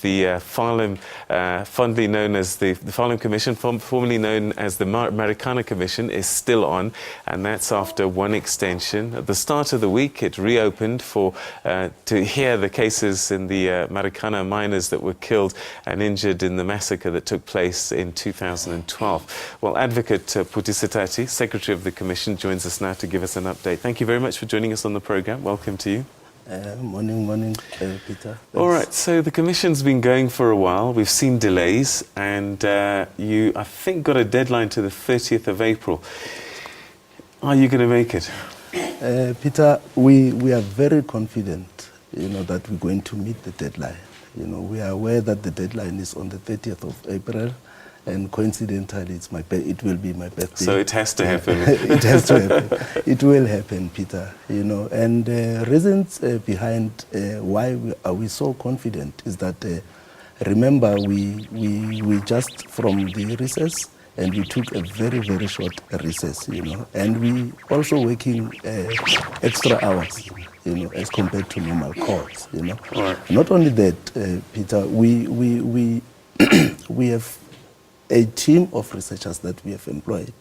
The Farlam, fondly known as the Farlam Commission, formerly known as the Marikana Commission, is still on, and that's after one extension. At the start of the week, it reopened to hear the cases in the Marikana miners that were killed and injured in the massacre that took place in 2012. Well, Advocate Putisitati, Secretary of the Commission, joins us now to give us an update. Thank you very much for joining us on the program. Welcome to you. Morning, Peter. Thanks. All right, so the Commission's been going for a while. We've seen delays, and you, I think, got a deadline to the 30th of April. Are you going to make it? Peter, we are very confident, that we're going to meet the deadline. We are aware that the deadline is on the 30th of April, and coincidentally, it will be my birthday. So it has to happen. It has to happen. It will happen, Peter. And reasons behind why we so confident is that, remember, we just from the recess, and we took a very, very short recess, and we also working extra hours, as compared to normal calls, Right. Not only that, Peter, we have a team of researchers that we have employed,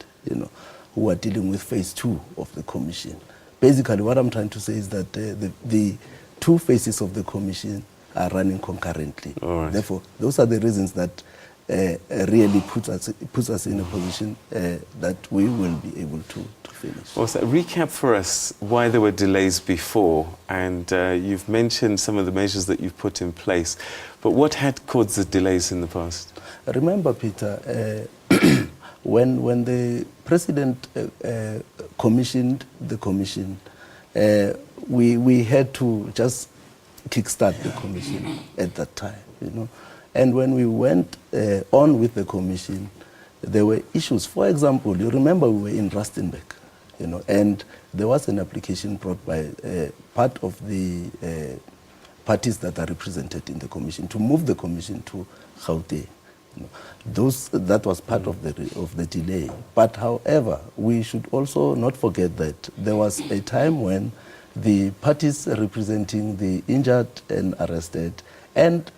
who are dealing with phase 2 of the commission. Basically, what I'm trying to say is that the two phases of the commission are running concurrently. Right. Therefore, those are the reasons that really puts us in a position that we will be able to finish. Well, so recap for us why there were delays before, and you've mentioned some of the measures that you've put in place, but what had caused the delays in the past? Remember, Peter, when the President commissioned the commission, we had to just kickstart the commission at that time, And when we went on with the commission, there were issues. For example, you remember we were in Rustenburg, and there was an application brought by part of the parties that are represented in the commission to move the commission to Gauteng. That was part of the delay. But however, we should also not forget that there was a time when the parties representing the injured and arrested, and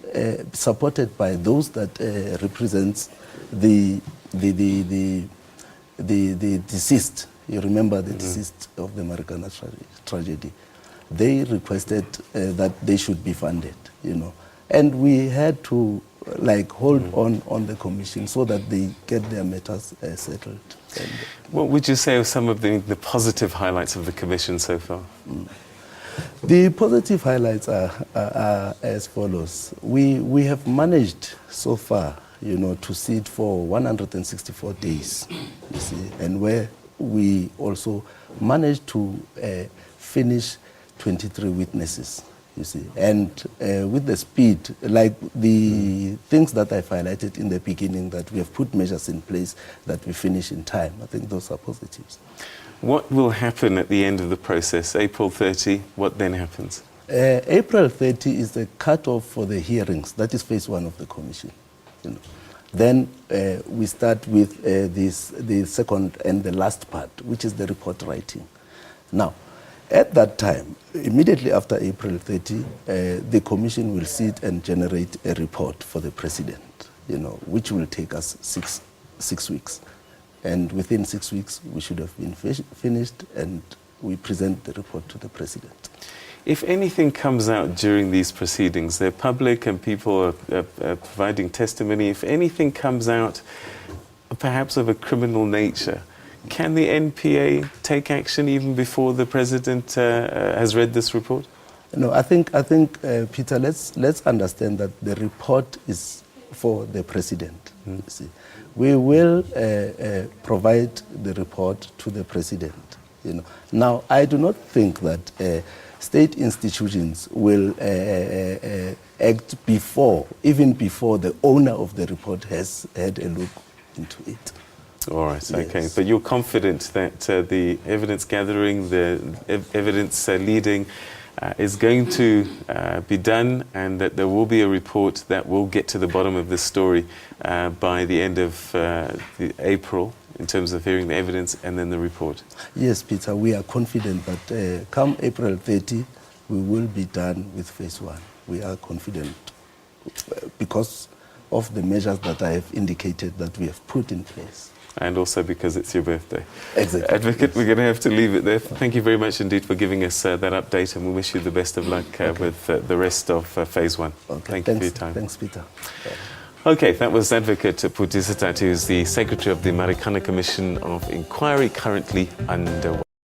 supported by those that represents the deceased. You remember the deceased of the Marikana tragedy. They requested that they should be funded, and we had to hold on the commission so that they get their matters settled. What would you say are some of the positive highlights of the commission so far? The positive highlights are as follows. We have managed so far, to sit for 164 days, you see, and where we also managed to finish 23 witnesses, you see, and with the speed, like the things that I've highlighted in the beginning, that we have put measures in place that we finish in time. I think those are positives. What will happen at the end of the process? April 30, what then happens? April 30 is the cutoff for the hearings. That is phase 1 of the commission. Then we start with the second and the last part, which is the report writing. Now, at that time, immediately after April 30, the commission will sit and generate a report for the president, which will take us six weeks. And within 6 weeks, we should have been finished, and we present the report to the president. If anything comes out during these proceedings, they're public and people are providing testimony. If anything comes out, perhaps of a criminal nature, can the NPA take action even before the president has read this report? No, I think, Peter, let's understand that the report is for the president. You see. We will provide the report to the president. Now, I do not think that state institutions will act even before the owner of the report has had a look into it. All right, Yes. okay. But you're confident that the evidence gathering, the evidence leading is going to be done, and that there will be a report that will get to the bottom of this story by the end of April, in terms of hearing the evidence and then the report? Yes, Peter, we are confident that come April 30, we will be done with phase 1. We are confident because of the measures that I have indicated that we have put in place. And also because it's your birthday. Exactly. Advocate, we're going to have to leave it there. Thank you very much indeed for giving us that update, and we wish you the best of luck with the rest of Phase 1. Okay. Thank you for your time. Thanks, Peter. Okay, that was Advocate Putisita, who is the Secretary of the Marikana Commission of Inquiry, currently underway.